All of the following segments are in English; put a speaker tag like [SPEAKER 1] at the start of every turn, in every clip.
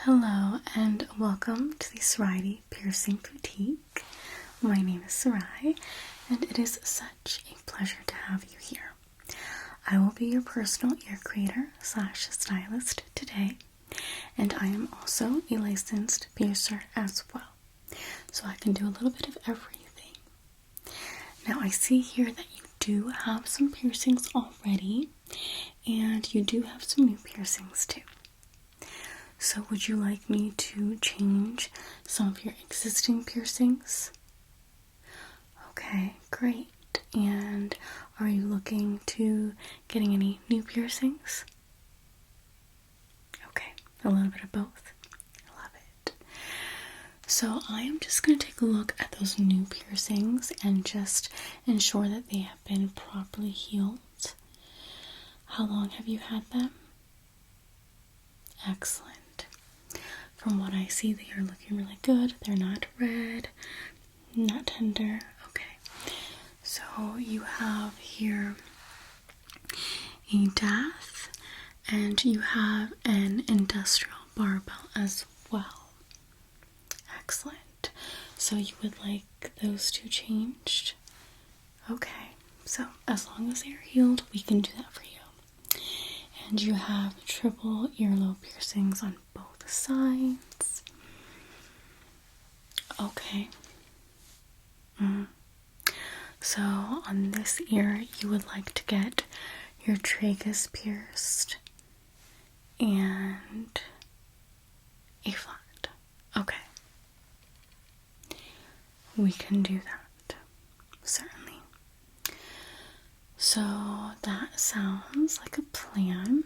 [SPEAKER 1] Hello and welcome to the Saraity Piercing Boutique. My name is Sarai and it is such a pleasure to have you here. I will be your personal ear creator / stylist today, and I am also a licensed piercer as well, so I can do a little bit of everything. Now I see here that you do have some piercings already, and you do have some new piercings too. So would you like me to change some of your existing piercings? Okay, great. And are you looking to getting any new piercings? Okay, a little bit of both. I love it. So I am just going to take a look at those new piercings and just ensure that they have been properly healed. How long have you had them? Excellent. From what I see, they are looking really good. They're not red, not tender. Okay, so you have here a dath, and you have an industrial barbell as well. Excellent. So you would like those two changed? Okay, so as long as they are healed, we can do that for you. And you have triple earlobe piercings on both sides. Okay. So on this ear, you would like to get your tragus pierced and a flat. Okay. We can do that. Certainly. So that sounds like a plan.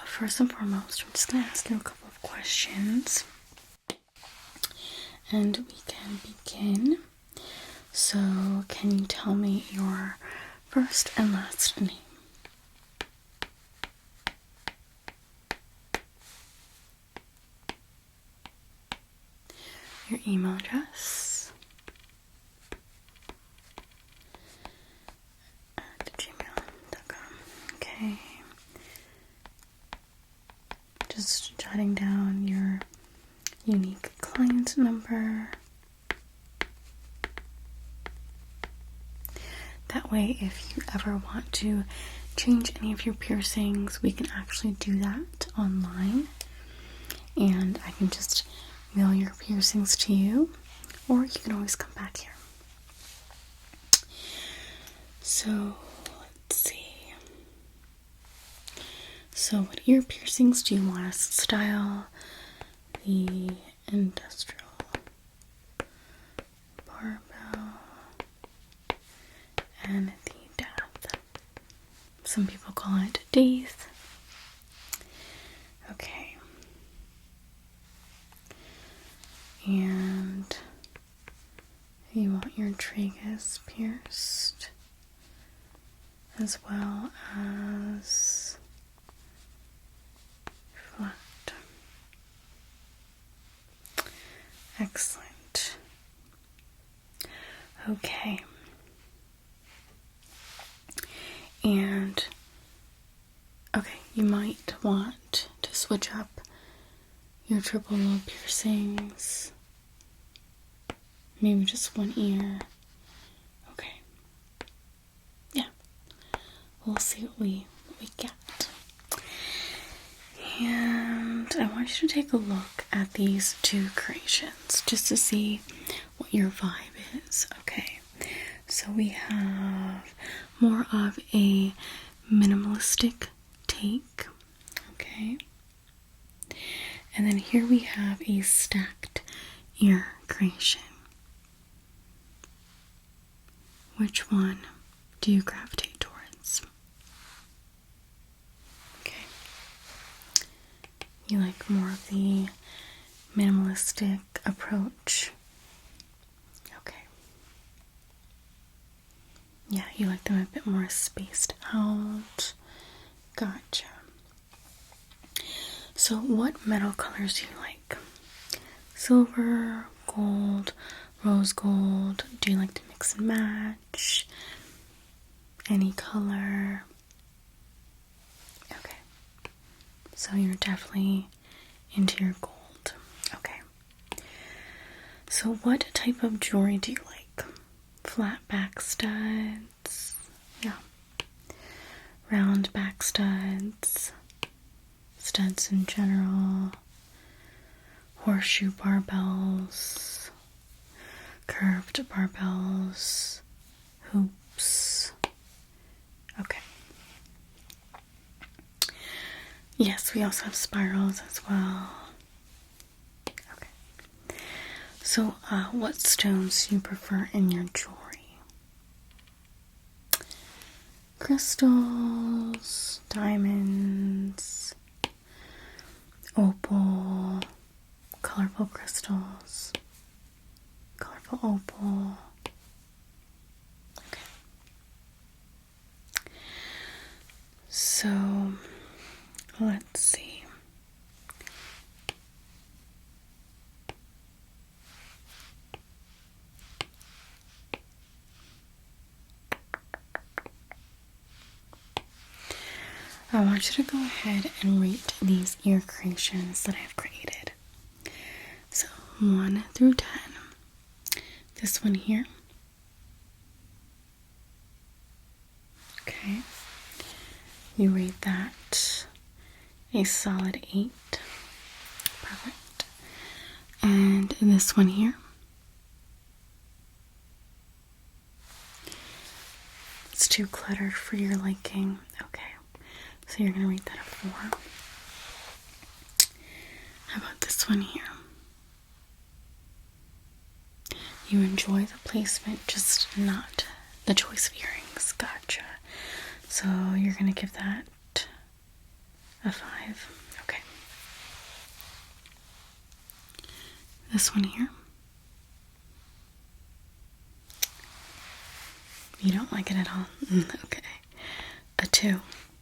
[SPEAKER 1] First and foremost, I'm just going to ask you a couple of questions and we can begin. So, can you tell me your first and last name? Your email address? At gmail.com. Okay. Just jotting down your unique client number. That way, if you ever want to change any of your piercings, we can actually do that online. And I can just mail your piercings to you, or you can always come back here. So, let's see. So, what ear piercings do you want us to style? The industrial barbell and the dath. Some people call it dath. Okay. And you want your tragus pierced as well as flat. Excellent. Okay. And okay, you might want to switch up your triple lobe piercings. Maybe just one ear. Okay. Yeah. We'll see what we get. And I want you to take a look at these two creations just to see what your vibe is. Okay. So we have more of a minimalistic take. Okay. And then here we have a stacked ear creation. Which one do you gravitate towards? Okay. You like more of the minimalistic approach? Okay. Yeah, you like them a bit more spaced out. Gotcha. So what metal colors do you like? Silver, gold, rose gold? Do you like to mix and match? Any color? Okay. So you're definitely into your gold. Okay. So what type of jewelry do you like? Flat back studs? Yeah. Round back studs? Studs in general? Horseshoe barbells? Curved barbells? Hoops? Okay. Yes, we also have spirals as well. Okay. So, what stones do you prefer in your jewelry? Crystals, diamonds, opal, colorful crystals, colorful opal. Okay. So, let's see. I want you to go ahead and rate these ear creations that I've created. So, 1 through 10. This one here. Okay. You rate that a solid 8. Perfect. And this one here. It's too cluttered for your liking. Okay. So you're going to rate that a 4. How about this one here? You enjoy the placement, just not the choice of earrings. Gotcha. So you're going to give that a 5. Okay. This one here. You don't like it at all? Okay. A 2.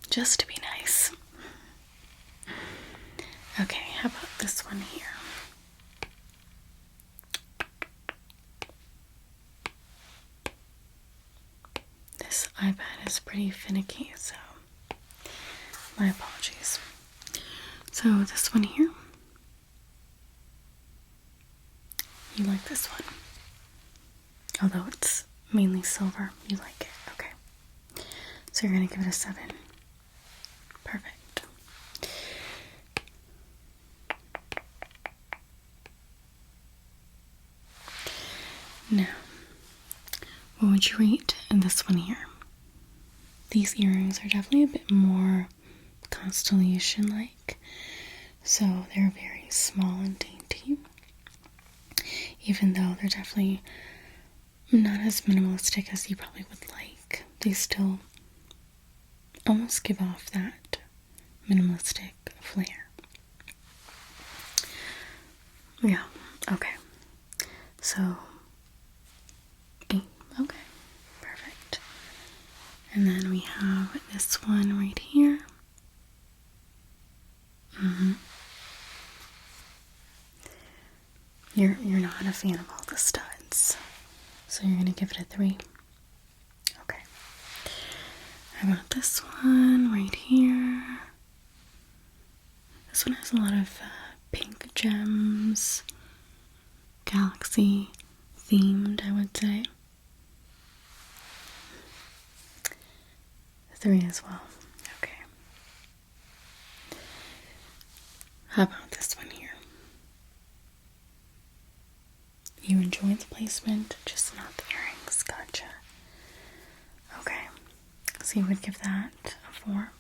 [SPEAKER 1] Just to be nice. Okay, how about this one here? This iPad is pretty finicky, so my apologies. So this one here. You like this one. Although it's mainly silver, you like it. Okay. So you're going to give it a 7. Perfect. Now, what would you rate in this one here? These earrings are definitely a bit more constellation-like, so they're very small and dainty. Even though they're definitely not as minimalistic as you probably would like, they still almost give off that minimalistic flair. Yeah, okay. So, 8. Okay, perfect. And then we have this one right here. You're not a fan of all the studs, so you're gonna give it a 3. Okay. How about this one right here? This one has a lot of pink gems, galaxy themed, I would say. 3 as well. Okay. How about this one here? You enjoy the placement, just not the earrings. Gotcha. Okay. So you would give that a 4.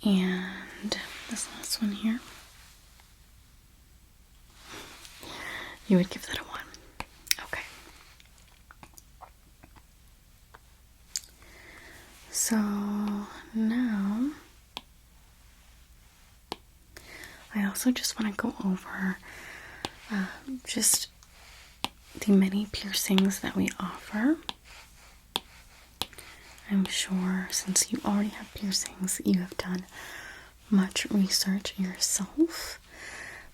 [SPEAKER 1] And this last one here, you would give that a 1. Okay. So now I also just want to go over just the many piercings that we offer. I'm sure since you already have piercings, you have done much research yourself.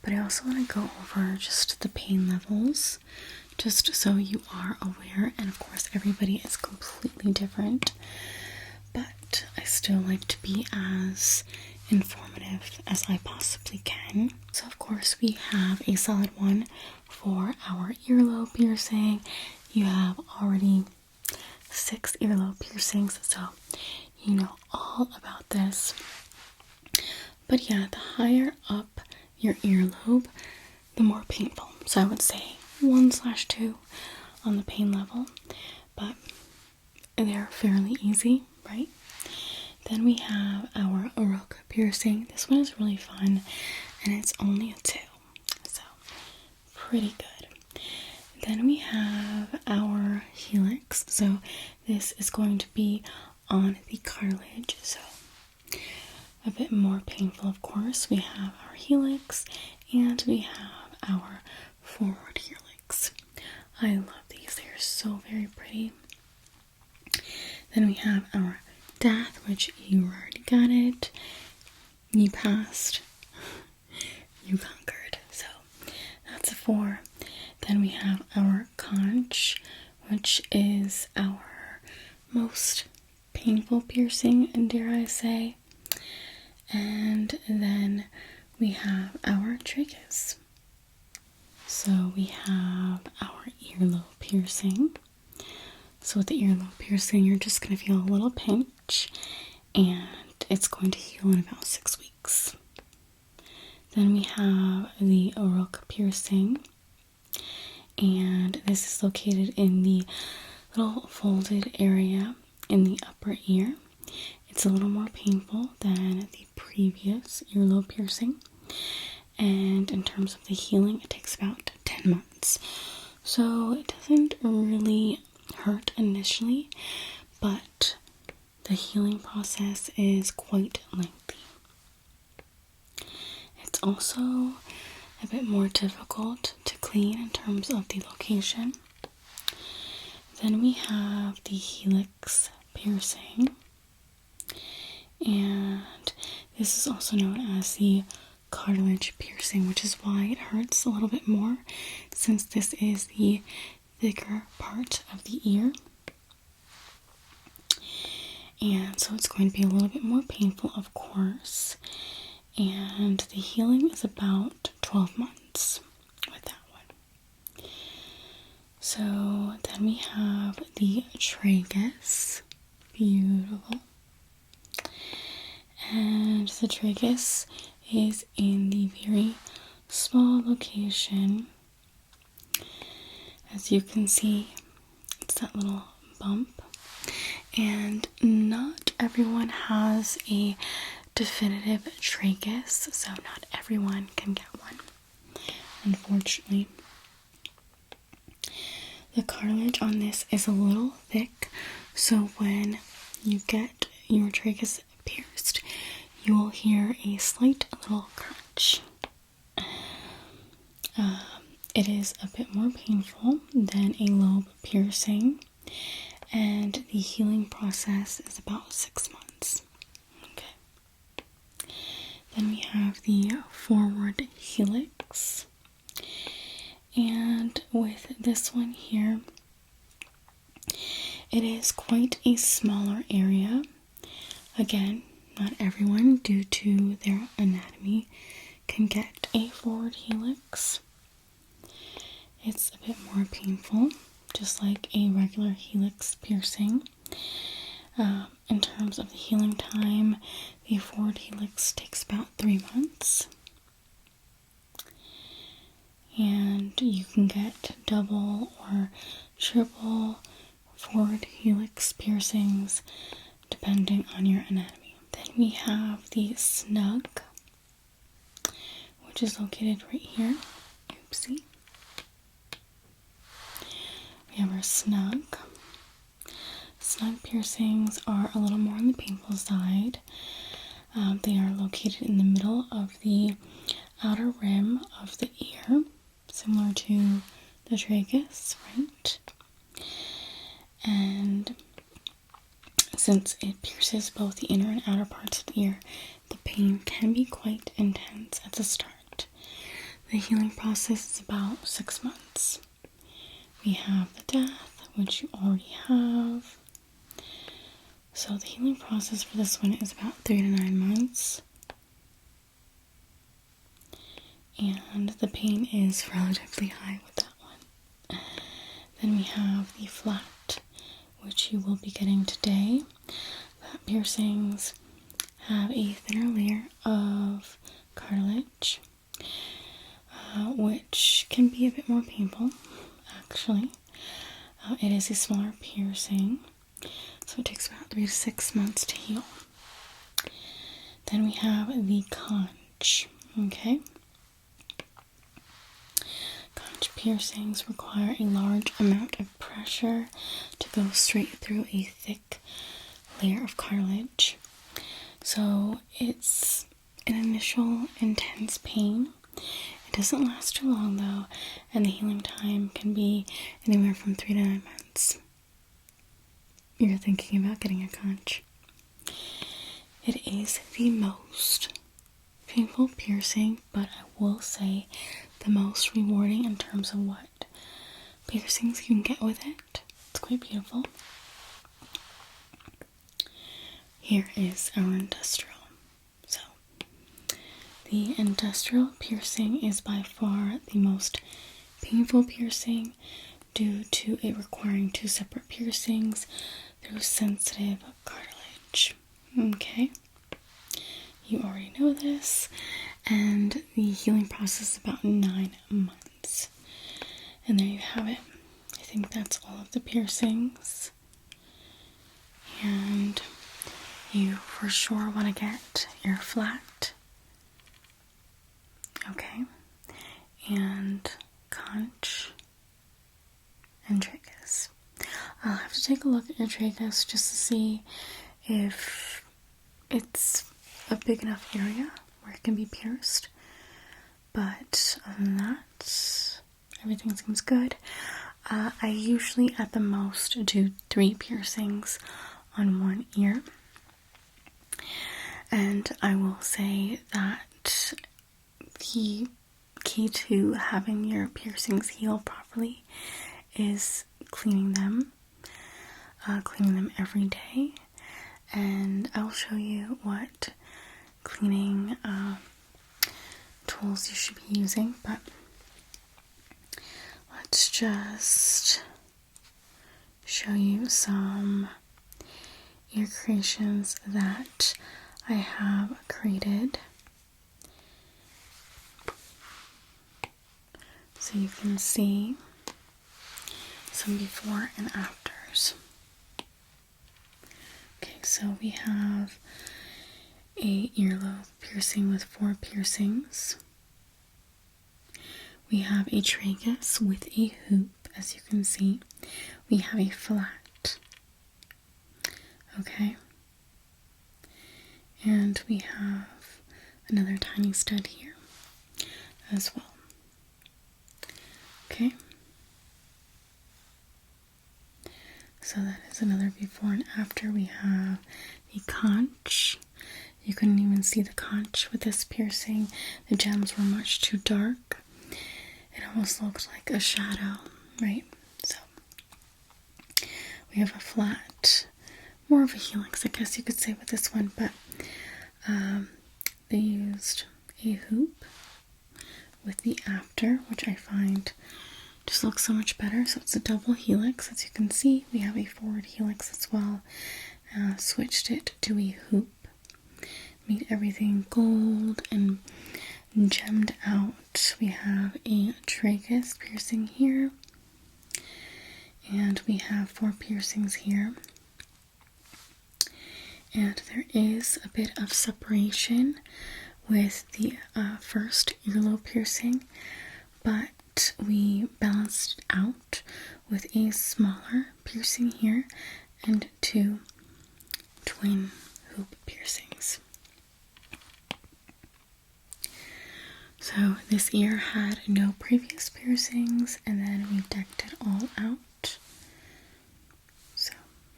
[SPEAKER 1] But I also want to go over just the pain levels, just so you are aware. And of course, everybody is completely different. But I still like to be as informative as I possibly can. So of course we have a solid one for our earlobe piercing. You have already 6 earlobe piercings, so you know all about this. But yeah, the higher up your earlobe, the more painful. So I would say 1/2 on the pain level, but they're fairly easy, right? Then we have our rook piercing. This one is really fun, and it's only a 2, so pretty good. Then we have our helix. So this is going to be on the cartilage, so a bit more painful, of course. We have our helix, and we have our forward helix. I love these. They are so very pretty. Then we have our death, which you already got it. You passed. You conquered. So that's a 4. Then we have our conch, which is our most painful piercing, and dare I say. And then we have our tragus. So we have our earlobe piercing. So with the earlobe piercing, you're just going to feel a little pinch, and it's going to heal in about 6 weeks. Then we have the rook piercing, and this is located in the little folded area in the upper ear. It's a little more painful than the previous earlobe piercing, and in terms of the healing, it takes about 10 months. So it doesn't really hurt initially, but the healing process is quite lengthy. It's also a bit more difficult to clean in terms of the location. Then we have the helix piercing, and this is also known as the cartilage piercing, which is why it hurts a little bit more, since this is the thicker part of the ear. And so it's going to be a little bit more painful, of course. And the healing is about 12 months with that one. So then we have the tragus. Beautiful. And the tragus is in the very small location. As you can see, it's that little bump. And not everyone has a definitive tragus, so not everyone can get one, unfortunately. The cartilage on this is a little thick, so when you get your tragus pierced, you will hear a slight little crunch. It is a bit more painful than a lobe piercing, and the healing process is about 6 months. Okay. Then we have the forward helix, and with this one here, it is quite a smaller area. Again, not everyone, due to their anatomy, can get a forward helix. It's a bit more painful, just like a regular helix piercing. In terms of the healing time, the forward helix takes about 3 months. And you can get double or triple forward helix piercings depending on your anatomy. Then we have the snug, which is located right here. Oopsie. We have our snug. Snug piercings are a little more on the painful side. They are located in the middle of the outer rim of the ear, similar to the tragus, right? And since it pierces both the inner and outer parts of the ear, the pain can be quite intense at the start. The healing process is about 6 months. We have the death, which you already have. So the healing process for this one is about 3 to 9 months. and the pain is relatively high with that one. Then we have the flat, which you will be getting today. Flat piercings have a thinner layer of cartilage, which can be a bit more painful, actually. It is a smaller piercing, so it takes about 3 to 6 months to heal. Then we have the conch, okay? Conch piercings require a large amount of pressure to go straight through a thick layer of cartilage. So it's an initial intense pain. It doesn't last too long though, and the healing time can be anywhere from 3 to 9 months. You're thinking about getting a conch. It is the most painful piercing, but I will say the most rewarding in terms of what piercings you can get with it. It's quite beautiful. Here is our industrial. So, the industrial piercing is by far the most painful piercing due to it requiring 2 separate piercings through sensitive cartilage. Okay, you already know this, and the healing process is about 9 months. And there you have it. I think that's all of the piercings. And you for sure want to get your flat. Okay, and conch and tragus. I'll have to take a look at your tragus just to see if it's a big enough area where it can be pierced. But other than that, everything seems good. I usually at the most do 3 piercings on one ear. And I will say that the key to having your piercings heal properly is cleaning them every day. And I'll show you what cleaning tools you should be using, but let's just show you some ear creations that I have created so you can see some before and afters. Okay, so we have a earlobe piercing with 4 piercings. We have a tragus with a hoop, as you can see. We have a flat. Okay. And we have another tiny stud here as well. Okay. So that is another before and after. We have the conch. You couldn't even see the conch with this piercing. The gems were much too dark. It almost looked like a shadow, right? So we have a flat, more of a helix, I guess you could say, with this one, but they used a hoop with the after, which I find just looks so much better. So it's a double helix, as you can see. We have a forward helix as well. Switched it to a hoop. Made everything gold and gemmed out. We have a tragus piercing here. And we have 4 piercings here. And there is a bit of separation with the first earlobe piercing, but we balanced it out with a smaller piercing here and 2 twin hoop piercings. So this ear had no previous piercings, and then we decked it all out. So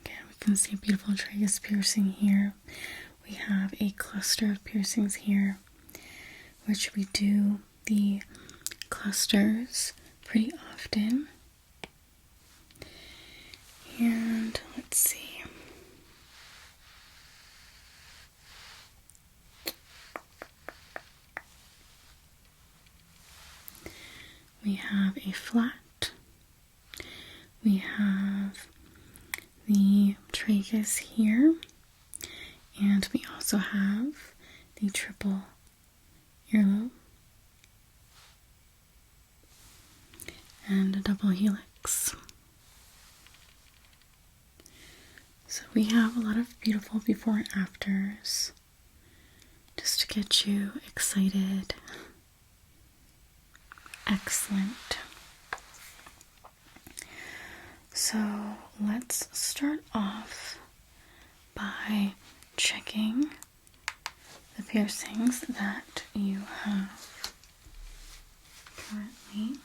[SPEAKER 1] again, we can see a beautiful tragus piercing here. We have a cluster of piercings here, which we do the clusters pretty often. And let's see. we have a flat, we have the tragus here, and we also have the triple earlobe and a double helix. So we have a lot of beautiful before and afters just to get you excited. Excellent. So let's start off by checking the piercings that you have currently.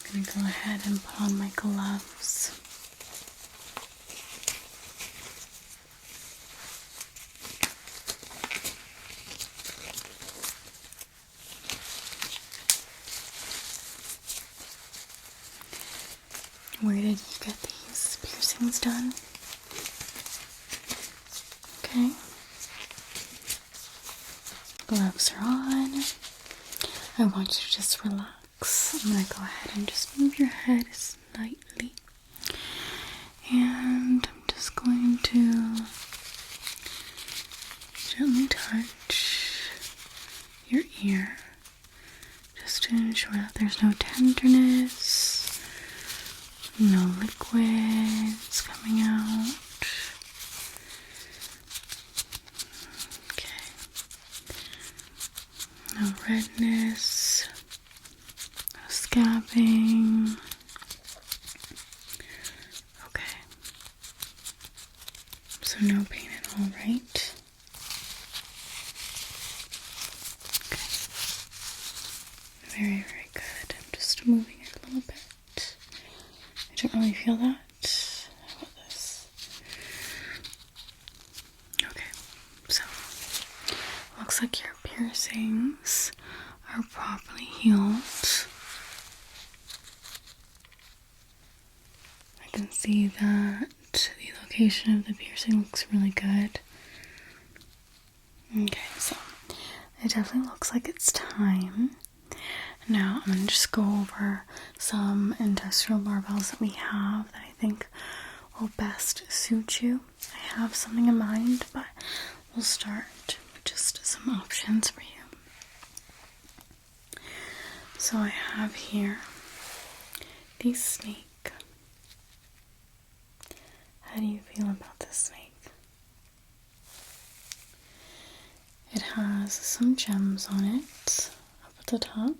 [SPEAKER 1] I'm going to go ahead and put on my gloves. Where did you get these piercings done? Okay. Gloves are on. I want you to just relax. I'm going to go ahead and just move your head slightly. And I'm just going to gently touch your ear just to ensure that there's no tenderness. No liquids coming out. Okay. No redness. No scabbing. Okay. So no pain at all, right? Okay. Very, very good. I'm just moving it a little bit. I don't really feel that. How about this? Okay, so looks like your piercings are properly healed. I can see that the location of the piercing looks really good. Okay, so it definitely looks like it's time. Now I'm going to just go over some industrial barbells that we have that I think will best suit you. I have something in mind, but we'll start with just some options for you. So I have here the snake. How do you feel about this snake? It has some gems on it up at the top.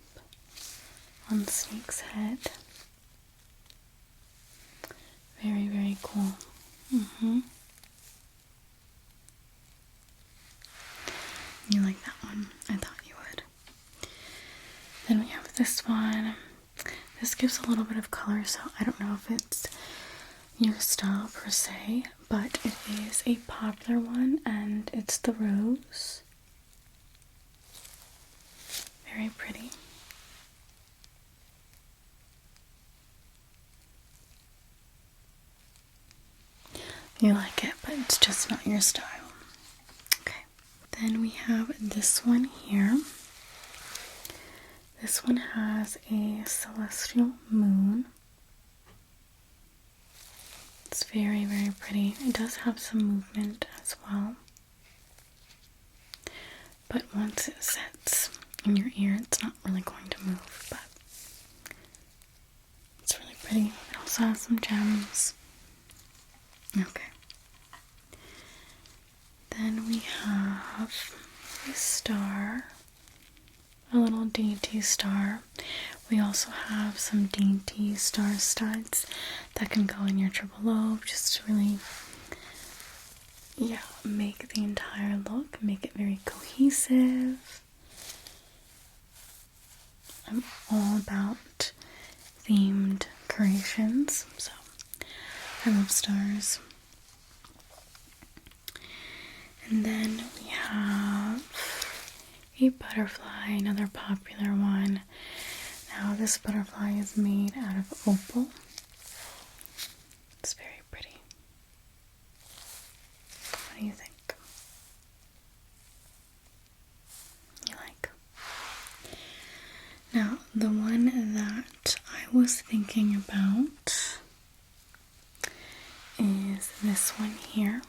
[SPEAKER 1] On the snake's head. Very, very cool. You like that one? I thought you would. Then we have this one. This gives a little bit of color, so I don't know if it's your style per se, but it is a popular one, and it's the rose. Very pretty. You like it, but it's just not your style. Okay. Then we have this one here. This one has a celestial moon. It's very, very pretty. It does have some movement as well. But once it sets in your ear, it's not really going to move, but it's really pretty. It also has some gems. Okay. Then we have a star, a little dainty star. We also have some dainty star studs that can go in your triple lobe just to really, make the entire look, make it very cohesive. I'm all about themed creations, so I love stars. And then we have a butterfly, another popular one. Now this butterfly is made out of opal. It's very pretty. What do you think? You like? the one that I was thinking about is this one here.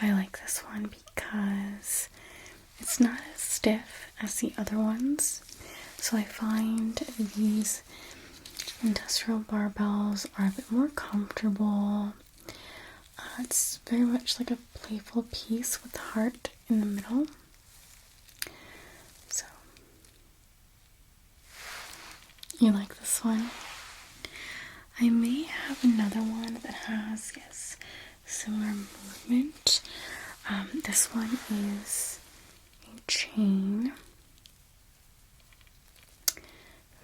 [SPEAKER 1] I like this one because it's not as stiff as the other ones. So I find these industrial barbells are a bit more comfortable. It's very much like a playful piece with the heart in the middle. So, you like this one? I may have another one that has, yes, similar movement. This one is a chain.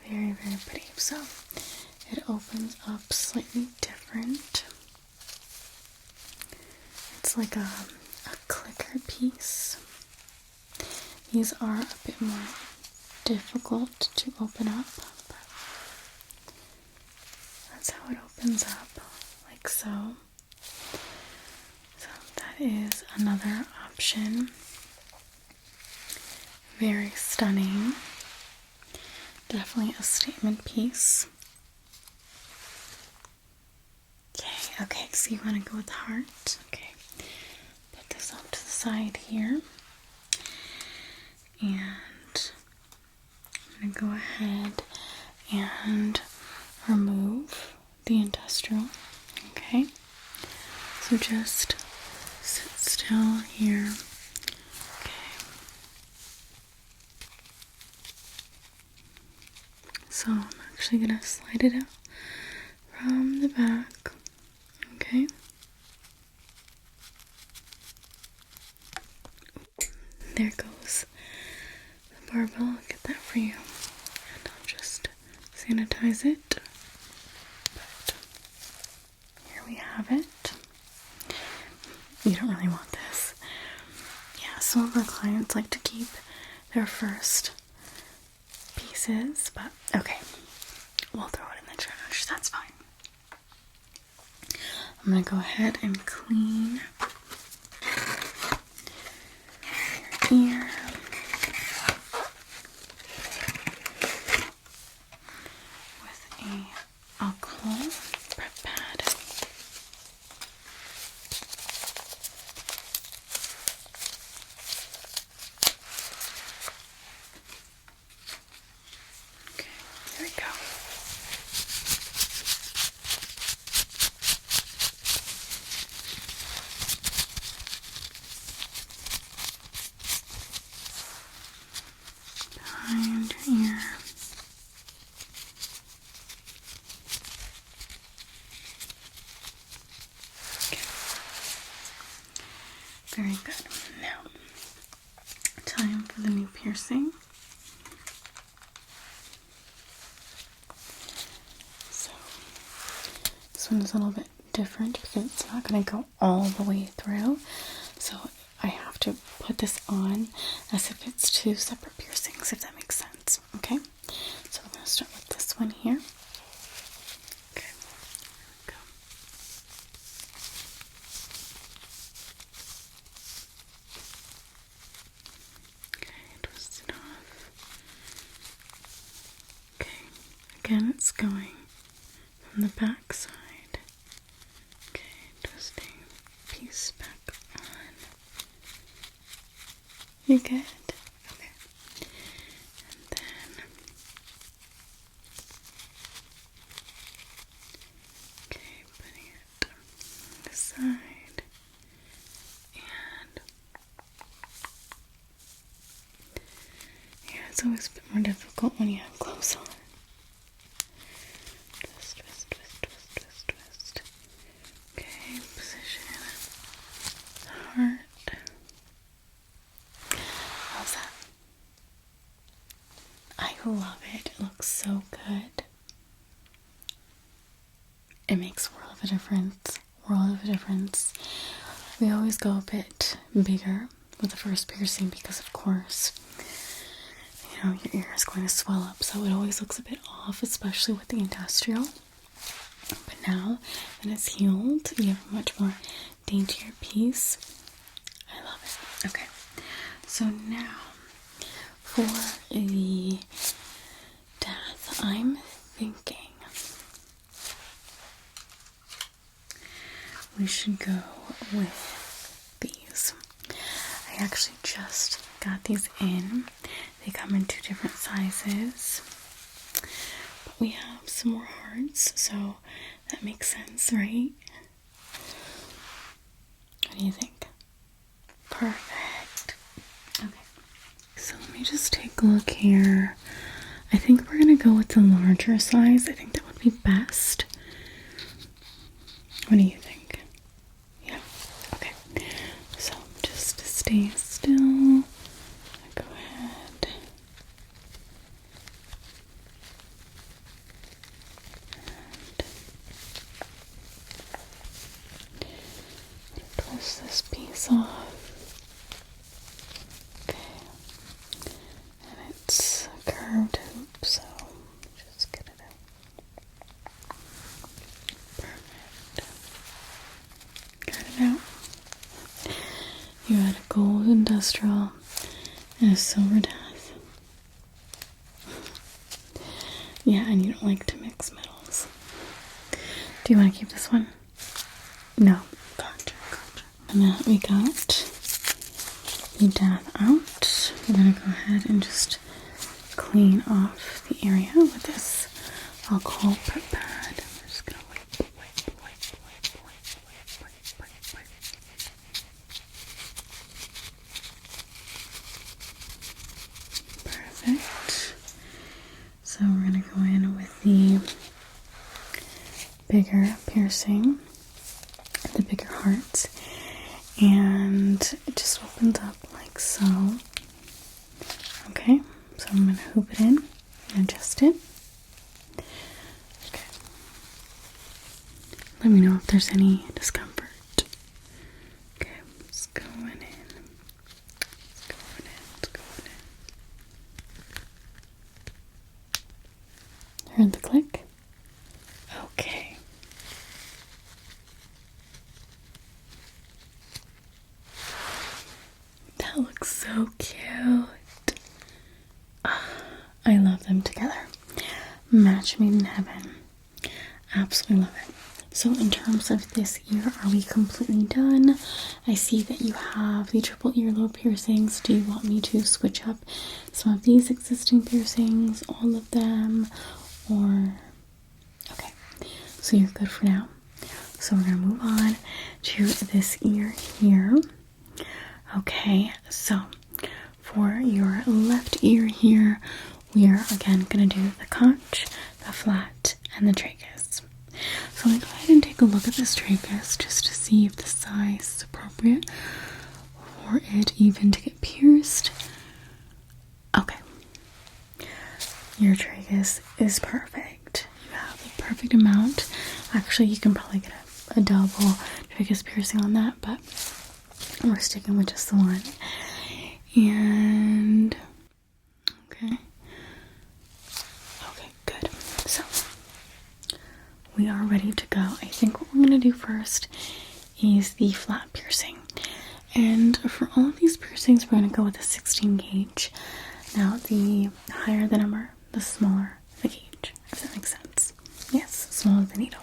[SPEAKER 1] Very, very pretty. So, it opens up slightly different. It's like a clicker piece. These are a bit more difficult to open up, but that's how it opens up, like so. So that is another option. Very stunning. Definitely a statement piece. Okay, so you want to go with the heart. Okay, put this off to the side here. And I'm going to go ahead and remove the industrial. Okay, so just sit still here. Okay, so I'm actually going to slide it out from the back. Okay. There goes the barbell. I'll get that for you. And I'll just sanitize it. But here we have it. You don't really want this. Yeah, some of our clients like to keep their first pieces, but okay. We'll throw it in the trash. That's fine. I'm going to go ahead and clean your ear. With a alcohol prep pad. Okay, there we go. Behind your ear. Okay. Very good. Now, time for the new piercing. So, this one is a little bit different because it's not going to go all the way through. So, I have to put this on as if it's two separate piercings, if that makes sense. Okay? So, we're going to start with this one here. Okay. There we go. Okay, twist it off. Okay, again, it's going from the back side. Okay, twisting piece back on. You good? Okay. And then, okay, putting it on the side. And yeah, it's always a bit more difficult when you have clothes on. Twist, twist, twist, twist, twist, twist. Okay, position the heart. How's that? I love it. It looks so good. It makes a world of a difference. We always go a bit bigger with the first piercing because, of course, you know, your ear is going to swell up, so it always looks a bit off, especially with the industrial. But now that it's healed, you have a much more daintier piece. I love it. Okay, so now for the death, I'm thinking we should go with these. I actually just got these in. They come in 2 different sizes. But we have some more hearts, so that makes sense, right? What do you think? Perfect. Okay. So let me just take a look here. I think we're going to go with the larger size. I think that would be best. What do you think? Yeah. Okay. So just stay still. Go ahead. And twist this piece off. Okay. And it's a curved hoop, so just get it out. Perfect. Got it out. You had a gold industrial and a silver death. Yeah, and you don't like to mix metals. Do you want to keep this one? No. Gotcha. And now that we got the death out, we're going to go ahead and just clean off the area with this alcohol prep pad. We're just going to wipe. Perfect. So we're going to go in with the bigger piercing, the bigger heart, and it just opens up like so. Okay, so I'm going to hoop it in and adjust it. Okay. Let me know if there's any discomfort. Okay, it's going in. It's going in. Heard the click? Okay. That looks so cute. I love them together. Match made in heaven. Absolutely love it. So in terms of this ear, are we completely done? I see that you have the triple earlobe piercings. Do you want me to switch up some of these existing piercings, all of them, or... Okay, so you're good for now. So we're going to move on to this ear here. Okay, so for your left ear here, we are again going to do the conch, the flat, and the tragus. So I'm going to go ahead and take a look at this tragus just to see if the size is appropriate for it even to get pierced. Okay. Your tragus is perfect. You have the perfect amount. Actually, you can probably get a double tragus piercing on that, but we're sticking with just the one. And okay, good. So we are ready to go. I think what we're going to do first is the flat piercing. And for all of these piercings, we're going to go with a 16 gauge. Now, the higher the number, the smaller the gauge, if that makes sense. Yes, smaller the needle.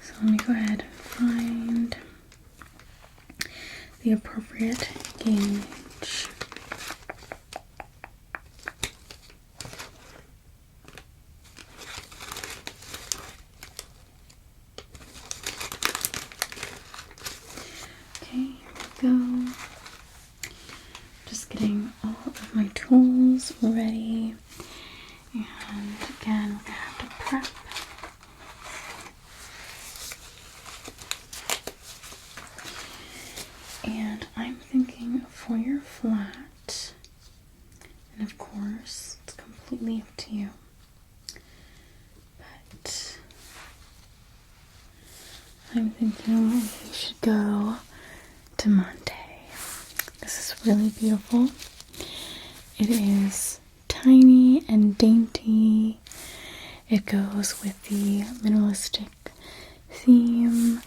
[SPEAKER 1] So let me go ahead and find the appropriate gauge. Okay, here we go. Just getting all of my tools ready. And again, we're going to have to prep. And I'm thinking for your flat, and of course, it's completely up to you, but I'm thinking we should go to Monte. This is really beautiful. It is tiny and dainty. It goes with the minimalistic theme.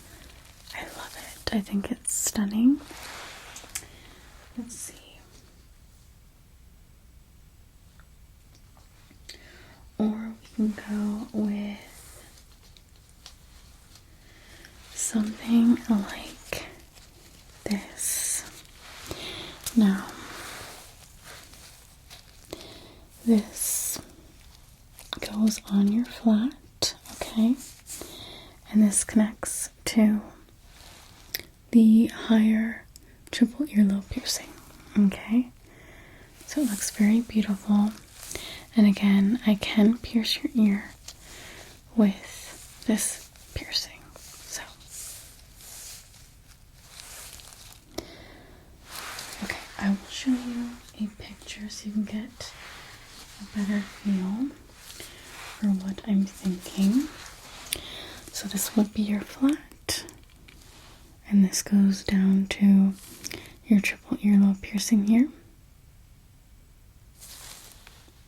[SPEAKER 1] I love it. I think it's stunning. let's see. Or we can go with something like this. Now, this goes on your flat, okay? And this connects to the higher triple earlobe piercing, okay? So it looks very beautiful. And again, I can pierce your ear with this piercing. So, okay, I will show you a picture so you can get a better feel for what I'm thinking. So this would be your flat, and this goes down to your triple earlobe piercing here.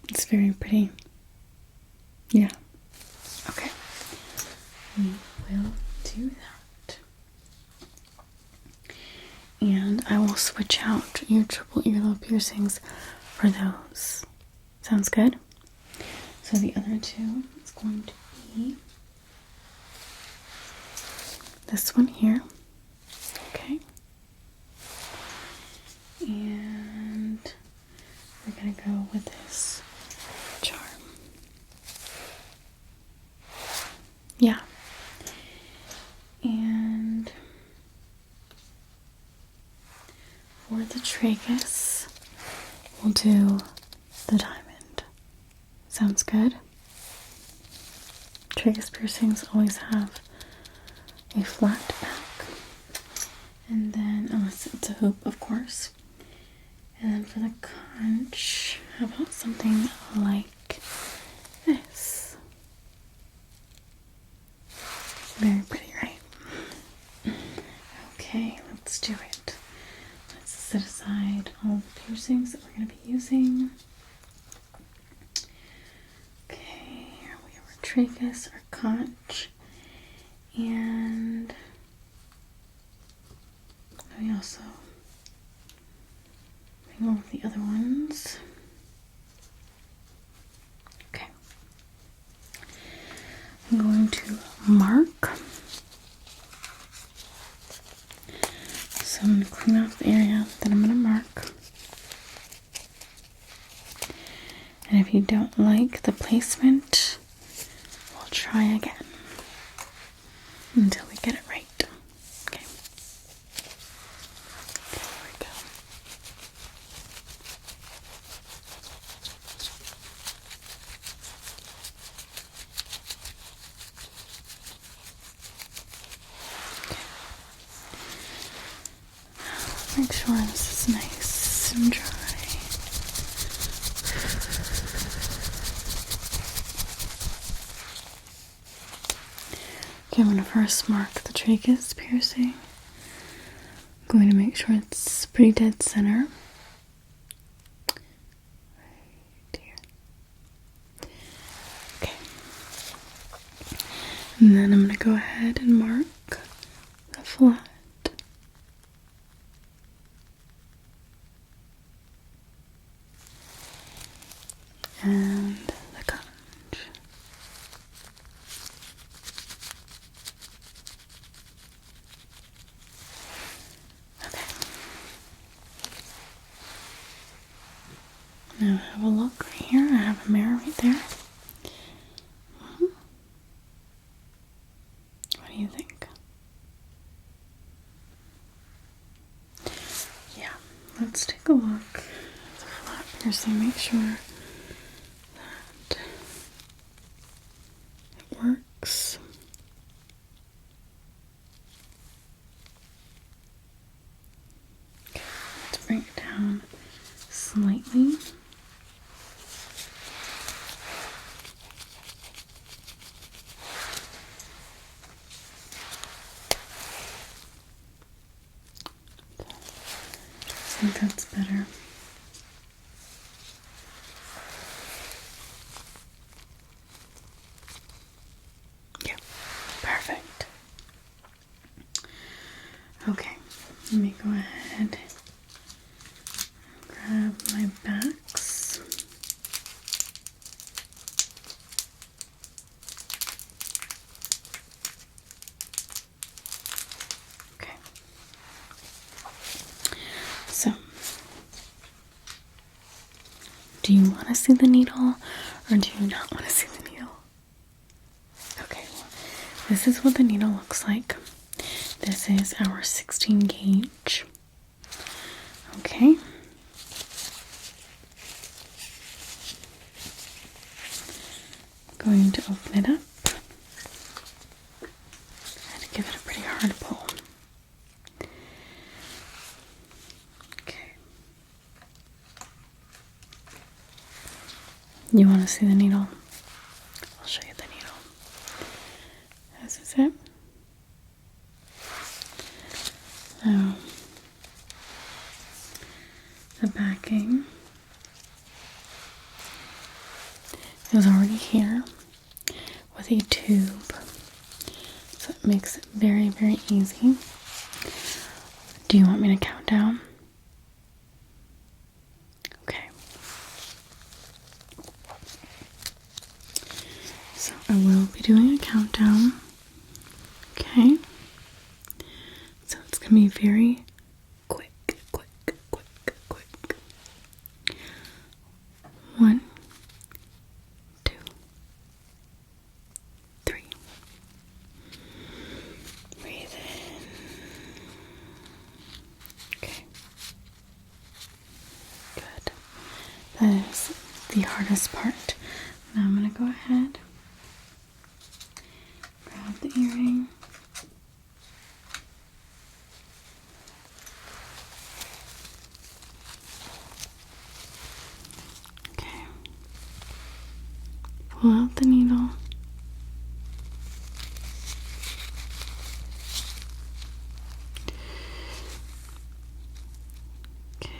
[SPEAKER 1] It's very pretty. Yeah. Okay. We will do that. And I will switch out your triple earlobe piercings for those. Sounds good? So the other two is going to be this one here. Okay. And we're going to go with this charm. Yeah. And for the tragus, we'll do the diamond. Sounds good? Tragus piercings always have a flat back. And then, unless it's a hoop, of course. And then for the conch, how about something like this? Very pretty, right? Okay, let's do it. Let's set aside all the piercings that we're going to be using. Okay, here we have our tragus, our conch, and we also bring over the other ones. Okay. I'm going to mark. So I'm going to clean off the area that I'm going to mark. And if you don't like the placement, we'll try again until we get it right. Okay. There we go. Okay. Make sure this is nice and dry. Okay, I'm going to first mark the tragus piercing. I'm going to make sure it's pretty dead center. Right here. Okay. And then I'm going to go ahead and mark the flat. And the conch. Okay. Now have a look right here. I have a mirror right there. What do you think? Yeah, let's take a look at the flat piercing. Make sure that it works. Okay, let's bring it down slightly. I think that's better. Yeah, perfect. Okay, let me go ahead have my backs. Okay. So, do you want to see the needle or do you not want to see the needle? Okay, well, this is what the needle looks like. This is our 16 gauge. Okay. Going to open it up and give it a pretty hard pull. Okay. You want to see the needle? I'll show you the needle. This is it. So, the backing is already here with a tube, so it makes it very, very easy. Do you want me to count down? Okay. So I will be doing a countdown. Okay. So it's going to be very quick. 1, 2, 3. Breathe in. Okay. Good. That is the hardest part. Now I'm going to go ahead, grab the earring. Okay. Pull out the needle. Okay.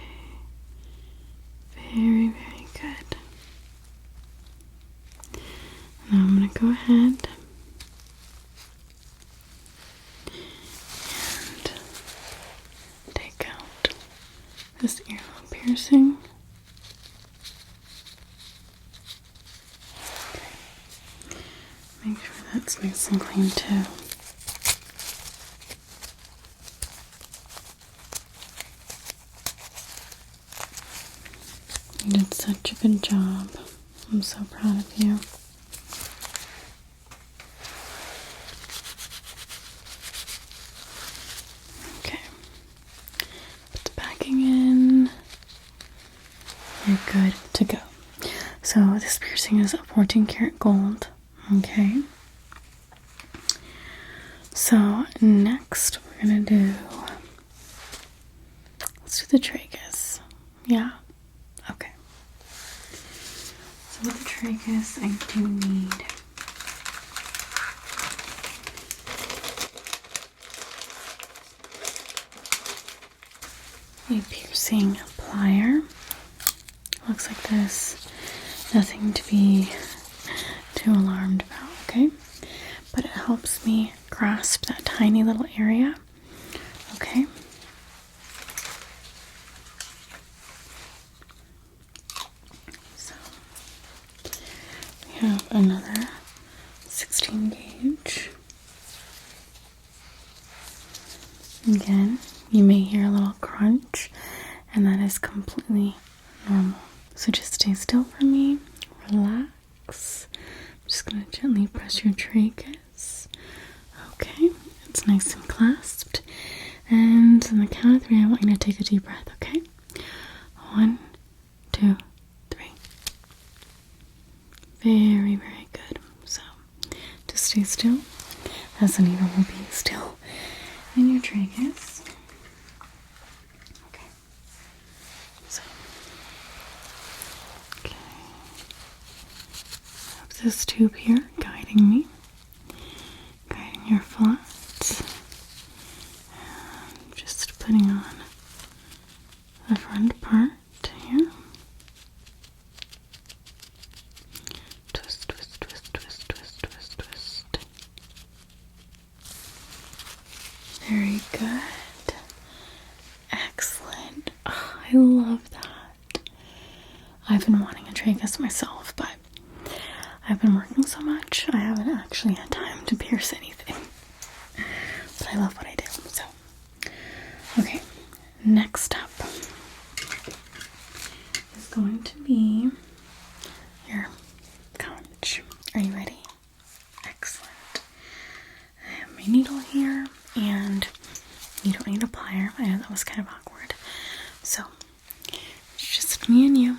[SPEAKER 1] Very, very good. Now I'm going to go ahead and take out this earlobe piercing. Okay. Make sure that's nice and clean too. You did such a good job. I'm so proud of you. Okay. Put the backing in. You're good to go. So this piercing is 14 karat gold. Okay. So next we're gonna do, let's do the tragus. Yeah. Okay. So with the tragus, I do need a piercing plier. Looks like this. Nothing to be too alarmed about, okay? But it helps me grasp that tiny little area, okay? So we have another 16 gauge. Again, you may hear a little crunch, and that is completely normal. So just stay still for me, relax. I'm just going to gently press your tragus. Okay, it's nice and clasped. And on the count of 3, I want you to take a deep breath, okay? 1, 2, 3. Very, very good. So, just stay still, as the needle will be still in your tragus. Okay. So, okay. I have this tube here guiding me, guiding your foot. And just putting on the front part here. Twist, twist, twist, twist, twist, twist, twist. Very good. Excellent. Oh, I love that. I've been wanting a tragus myself, but I've been working so much, I haven't actually had time to pierce anything. But I love what I do, so. Okay, next up is going to be your conch. Are you ready? Excellent. I have my needle here, and you don't need a plier. I know that was kind of awkward. So, it's just me and you.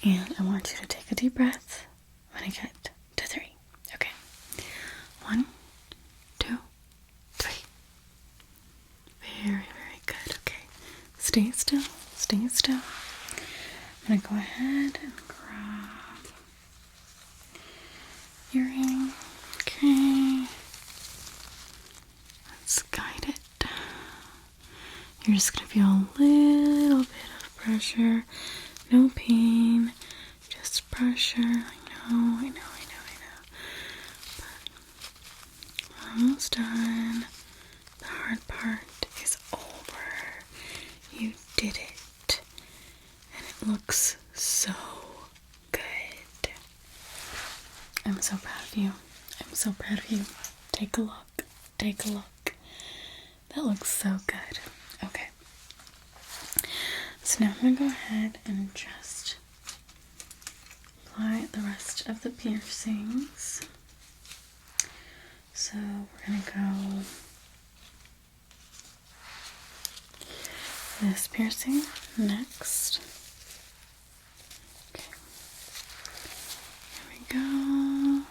[SPEAKER 1] And I want you to take a deep breath when I get to 3. Okay. 1, 2, 3. Very, very good. Okay. Stay still. Stay still. I'm gonna go ahead and grab earring. Okay. Let's guide it. You're just gonna feel a little bit of pressure. No pain. Just pressure. I know. But we're almost done. The hard part is over. You did it. And it looks so good. I'm so proud of you. I'm so proud of you. Take a look. Take a look. That looks so good. Okay. So now I'm going to go ahead and just apply the rest of the piercings. So we're going to go this piercing next. Okay. Here we go.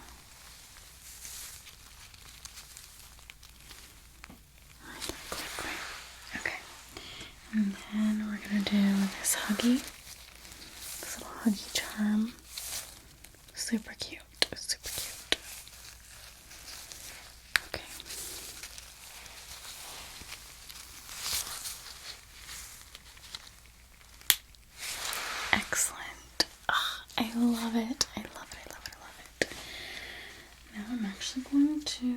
[SPEAKER 1] Okay. And then we're going to do this huggy. This little huggy charm. Super cute. Super cute. Okay. Excellent. Oh, I love it. I love it. I love it. I love it. Now I'm actually going to,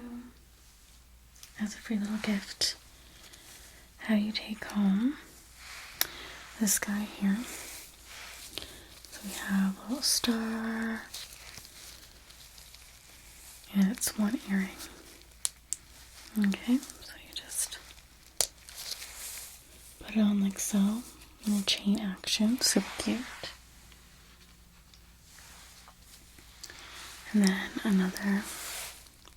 [SPEAKER 1] as a free little gift, have you take home this guy here. So we have a little star, and it's 1 earring. Okay, so you just put it on like so, little chain action, super cute. And then another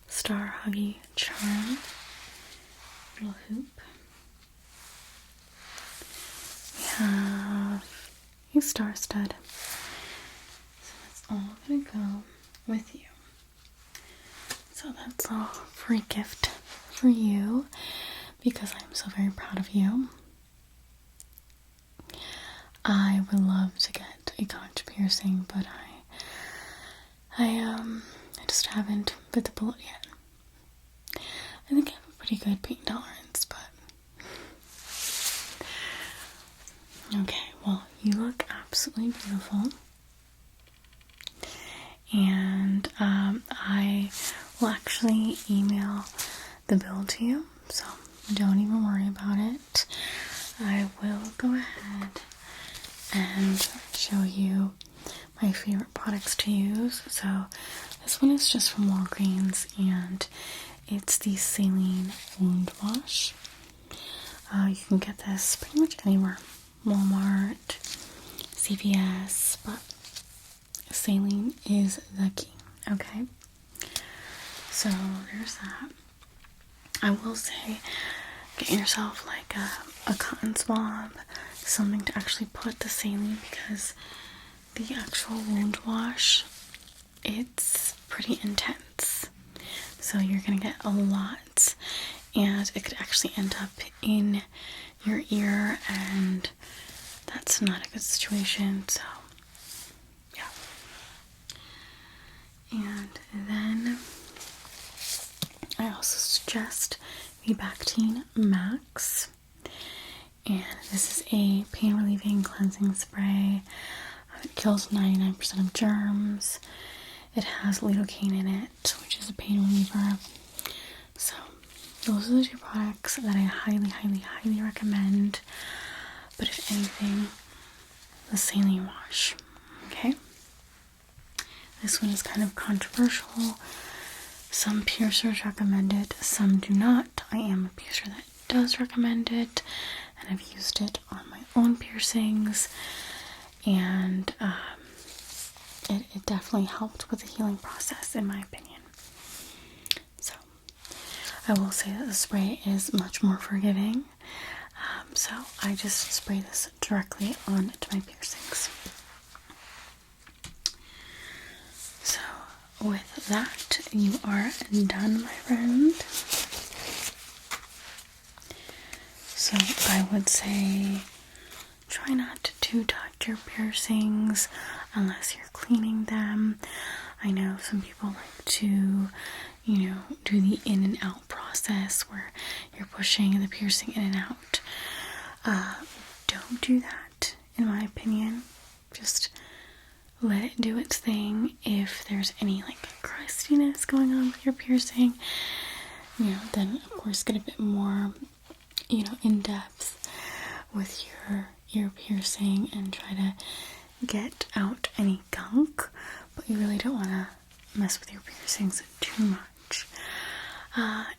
[SPEAKER 1] star huggy charm, little hoop. We have a star stud. So that's all gonna go with you. So that's a free gift for you because I'm so very proud of you. I would love to get a conch piercing, but I just haven't bit the bullet yet. I think I have a pretty good pain tolerance, but okay, well, you look absolutely beautiful. And I will actually email the bill to you, so don't even worry about it. I will go ahead and show you my favorite products to use. So this one is just from Walgreens, and it's the Saline Wound Wash. You can get this pretty much anywhere. Walmart, CVS, but saline is the key, okay? So there's that. I will say, get yourself like a cotton swab, something to actually put the saline, because the actual wound wash, it's pretty intense. So you're gonna get a lot, and it could actually end up in your ear, and that's not a good situation. So yeah. And then I also suggest the Bactine Max, and this is a pain relieving cleansing spray. It kills 99% of germs. It has lidocaine in it, which is a pain reliever. So those are the 2 products that I highly, highly, highly recommend. But if anything, the saline wash. Okay? This one is kind of controversial. Some piercers recommend it, some do not. I am a piercer that does recommend it, and I've used it on my own piercings, and it definitely helped with the healing process, in my opinion. So, I will say that the spray is much more forgiving. So I just spray this directly onto my piercings. So with that, you are done, my friend. So I would say try not to touch your piercings unless you're cleaning them. I know some people like to, do the in and out process where you're pushing the piercing in and out. Don't do that, in my opinion. Just let it do its thing. If there's any crustiness going on with your piercing, then of course get a bit more, in depth with your piercing and try to get out any gunk, but you really don't want to mess with your piercings too much.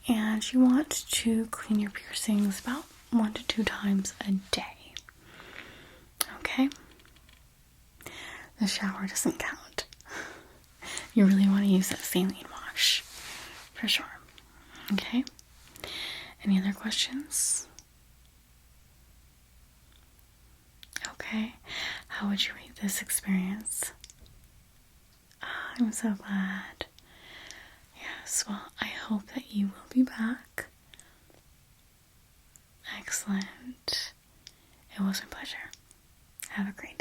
[SPEAKER 1] And you want to clean your piercings about 1 to 2 times a day. Okay? The shower doesn't count. You really want to use that saline wash for sure. Okay? Any other questions? Okay. How would you rate this experience? I'm so glad. Yes, well, I hope that you will be back. Excellent. It was a pleasure. Have a great